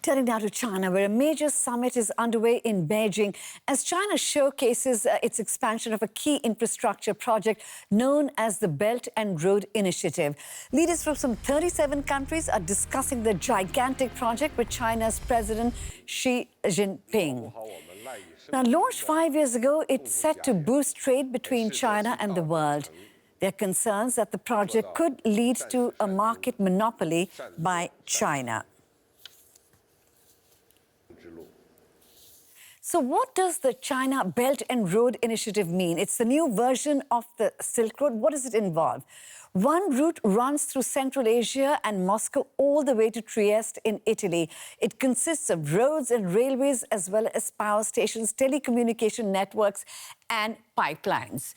Turning now to China, where a major summit is underway in Beijing as China showcases its expansion of a key infrastructure project known as the Belt and Road Initiative. Leaders from some 37 countries are discussing the gigantic project with China's President Xi Jinping. Now, launched 5 years ago, it's set to boost trade between China and the world. There are concerns that the project could lead to a market monopoly by China. So what does the China Belt and Road Initiative mean? It's the new version of the Silk Road. What does it involve? One route runs through Central Asia and Moscow all the way to Trieste in Italy. It consists of roads and railways as well as power stations, telecommunication networks and pipelines.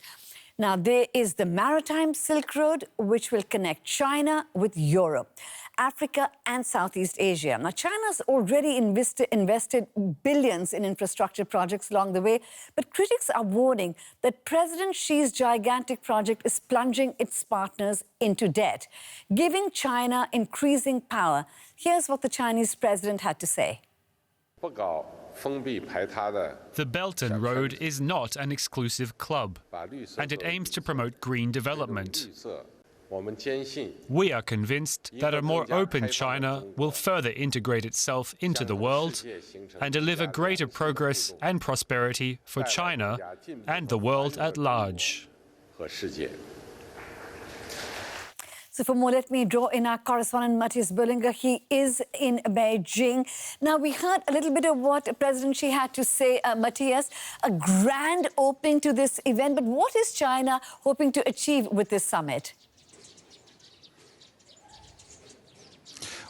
Now, there is the Maritime Silk Road, which will connect China with Europe, Africa and Southeast Asia. Now, China's already invested billions in infrastructure projects along the way, but critics are warning that President Xi's gigantic project is plunging its partners into debt, giving China increasing power. Here's what the Chinese president had to say. The Belt and Road is not an exclusive club, and it aims to promote green development. We are convinced that a more open China will further integrate itself into the world and deliver greater progress and prosperity for China and the world at large. So for more, let me draw in our correspondent, Matthias Böllinger. He is in Beijing. Now, we heard a little bit of what President Xi had to say, Matthias, a grand opening to this event. But what is China hoping to achieve with this summit?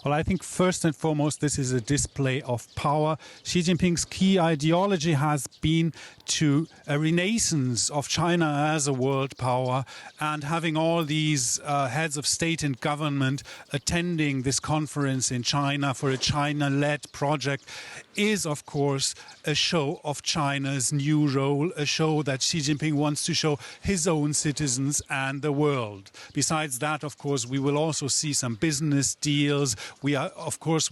Well, I think first and foremost, this is a display of power. Xi Jinping's key ideology has been to a renaissance of China as a world power, and having all these heads of state and government attending this conference in China for a China-led project is, of course, a show of China's new role, a show that Xi Jinping wants to show his own citizens and the world. Besides that, of course, we will also see some business deals. We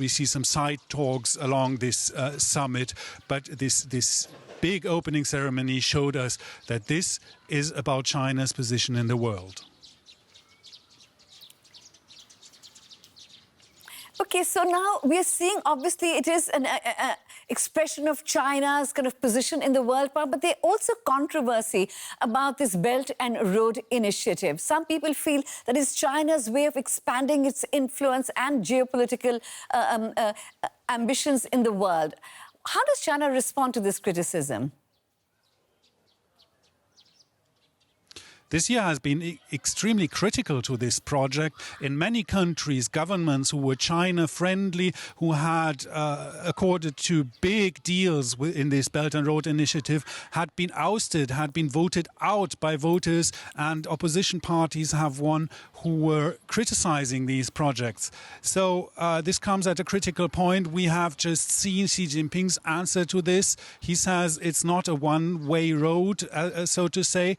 see some side talks along this summit, but this big opening ceremony showed us that this is about China's position in the world. Okay, so now we're seeing, obviously, it is an expression of China's kind of position in the world, but there's also controversy about this Belt and Road Initiative. Some people feel that it's China's way of expanding its influence and geopolitical ambitions in the world. How does China respond to this criticism? This year has been extremely critical to this project. In many countries, governments who were China-friendly, who had accorded to big deals in this Belt and Road Initiative, had been ousted, had been voted out by voters, and opposition parties have won who were criticizing these projects. So this comes at a critical point. We have just seen Xi Jinping's answer to this. He says it's not a one-way road, so to say.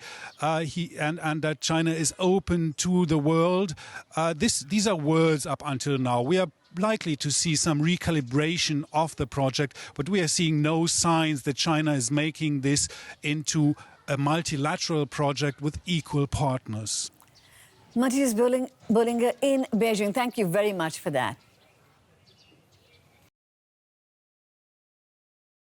And that China is open to the world. These are words up until now. We are likely to see some recalibration of the project, but we are seeing no signs that China is making this into a multilateral project with equal partners. Matthias Böllinger in Beijing, thank you very much for that.